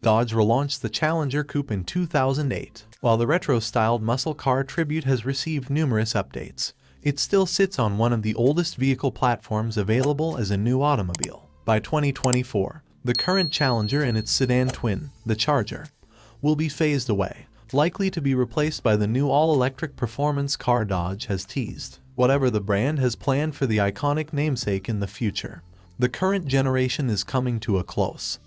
Dodge relaunched the Challenger Coupe in 2008. While the retro-styled muscle car tribute has received numerous updates, it still sits on one of the oldest vehicle platforms available as a new automobile. By 2024, the current Challenger and its sedan twin, the Charger, will be phased away, likely to be replaced by the new all-electric performance car Dodge has teased. Whatever the brand has planned for the iconic namesake in the future, the current generation is coming to a close,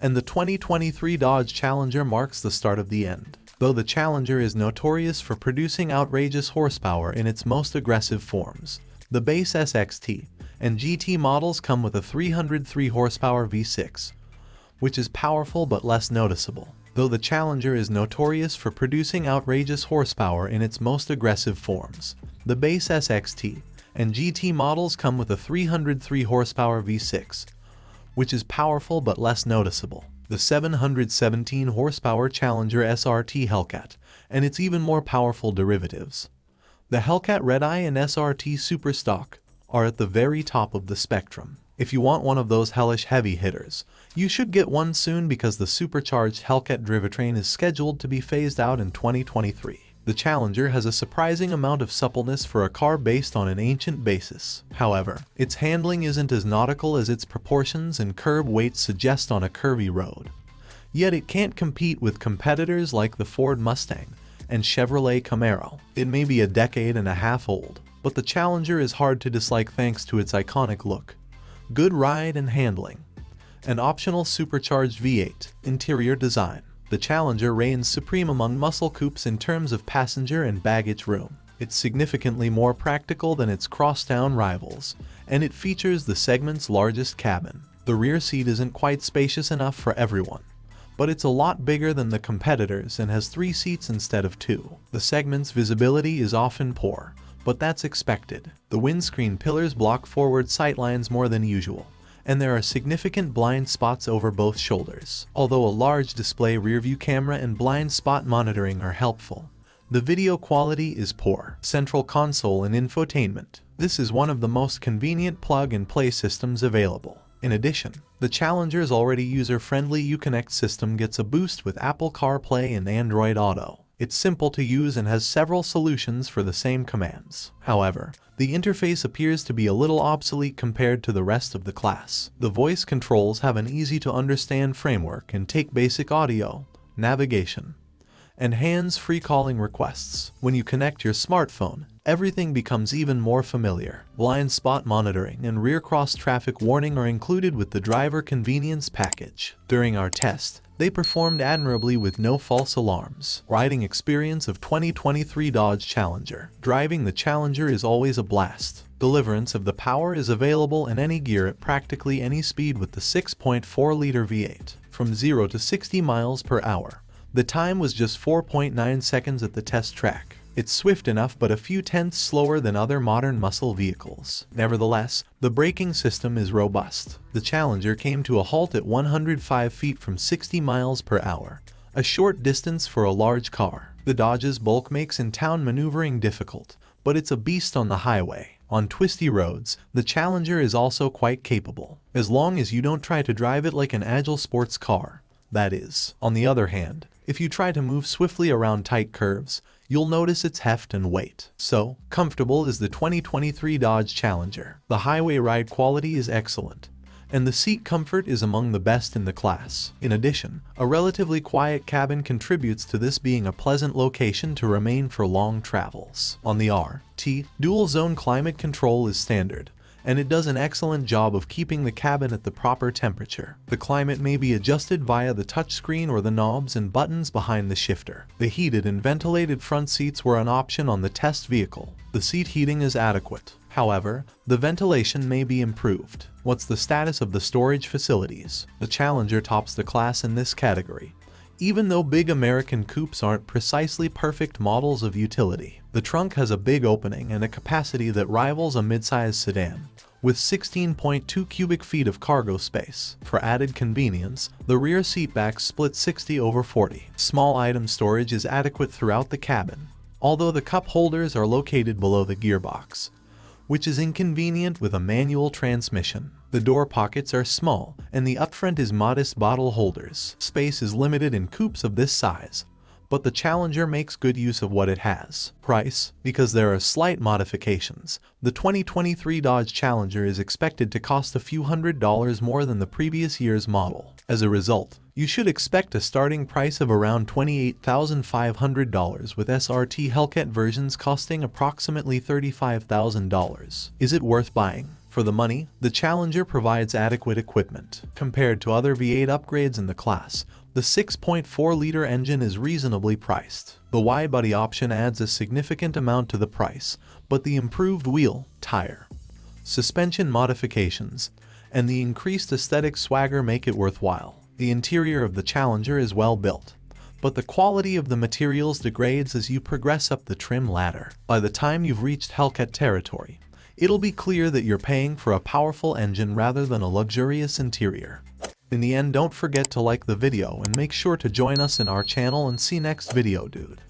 and the 2023 Dodge Challenger marks the start of the end. Though the Challenger is notorious for producing outrageous horsepower in its most aggressive forms, the base SXT and GT models come with a 303 horsepower V6, which is powerful but less noticeable. Though the Challenger is notorious for producing outrageous horsepower in its most aggressive forms, the base SXT and GT models come with a 303 horsepower V6, which is powerful but less noticeable. The 717 horsepower Challenger SRT Hellcat and its even more powerful derivatives, the Hellcat Redeye and SRT Superstock, are at the very top of the spectrum. If you want one of those hellish heavy hitters, you should get one soon because the supercharged Hellcat drivetrain is scheduled to be phased out in 2023. The Challenger has a surprising amount of suppleness for a car based on an ancient basis. However, its handling isn't as nautical as its proportions and curb weight suggest on a curvy road. Yet it can't compete with competitors like the Ford Mustang and Chevrolet Camaro. It may be a decade and a half old, but the Challenger is hard to dislike thanks to its iconic look, good ride and handling, and optional supercharged V8 interior design. The Challenger reigns supreme among muscle coupes in terms of passenger and baggage room. It's significantly more practical than its crosstown rivals, and it features the segment's largest cabin. The rear seat isn't quite spacious enough for everyone, but it's a lot bigger than the competitors and has 3 seats instead of 2. The segment's visibility is often poor, but that's expected. The windscreen pillars block forward sightlines more than usual, and there are significant blind spots over both shoulders. Although a large display rearview camera and blind spot monitoring are helpful, the video quality is poor. Central console and infotainment. This is one of the most convenient plug-and-play systems available. In addition, the Challenger's already user-friendly Uconnect system gets a boost with Apple CarPlay and Android Auto. It's simple to use and has several solutions for the same commands. However, the interface appears to be a little obsolete compared to the rest of the class. The voice controls have an easy-to-understand framework and take basic audio, navigation, and hands-free calling requests. When you connect your smartphone, everything becomes even more familiar. Blind spot monitoring and rear cross-traffic warning are included with the driver convenience package. During our test, they performed admirably with no false alarms. Riding experience of 2023 Dodge Challenger. Driving the Challenger is always a blast. Deliverance of the power is available in any gear at practically any speed with the 6.4-liter V8. From 0 to 60 miles per hour, the time was just 4.9 seconds at the test track. It's swift enough but a few tenths slower than other modern muscle vehicles. Nevertheless, the braking system is robust. The Challenger came to a halt at 105 feet from 60 miles per hour, a short distance for a large car. The Dodge's bulk makes in-town maneuvering difficult, but it's a beast on the highway. On twisty roads, the Challenger is also quite capable, as long as you don't try to drive it like an agile sports car, that is. On the other hand, if you try to move swiftly around tight curves, you'll notice its heft and weight. So, comfortable is the 2023 Dodge Challenger. The highway ride quality is excellent, and the seat comfort is among the best in the class. In addition, a relatively quiet cabin contributes to this being a pleasant location to remain for long travels. On the RT, dual-zone climate control is standard, and it does an excellent job of keeping the cabin at the proper temperature. The climate may be adjusted via the touchscreen or the knobs and buttons behind the shifter. The heated and ventilated front seats were an option on the test vehicle. The seat heating is adequate. However, the ventilation may be improved. What's the status of the storage facilities? The Challenger tops the class in this category, even though big American coupes aren't precisely perfect models of utility. The trunk has a big opening and a capacity that rivals a midsize sedan, with 16.2 cubic feet of cargo space. For added convenience, the rear seatbacks split 60/40. Small item storage is adequate throughout the cabin, although the cup holders are located below the gearbox, which is inconvenient with a manual transmission. The door pockets are small, and the upfront is modest bottle holders. Space is limited in coupes of this size, but the Challenger makes good use of what it has. Price, because there are slight modifications, the 2023 Dodge Challenger is expected to cost a few $100s more than the previous year's model. As a result, you should expect a starting price of around $28,500 with SRT Hellcat versions costing approximately $35,000. Is it worth buying? For the money, the Challenger provides adequate equipment. Compared to other V8 upgrades in the class, the 6.4-liter engine is reasonably priced. The Widebody option adds a significant amount to the price, but the improved wheel, tire, suspension modifications, and the increased aesthetic swagger make it worthwhile. The interior of the Challenger is well built, but the quality of the materials degrades as you progress up the trim ladder. By the time you've reached Hellcat territory, it'll be clear that you're paying for a powerful engine rather than a luxurious interior. In the end, don't forget to like the video and make sure to join us in our channel and see next video, dude.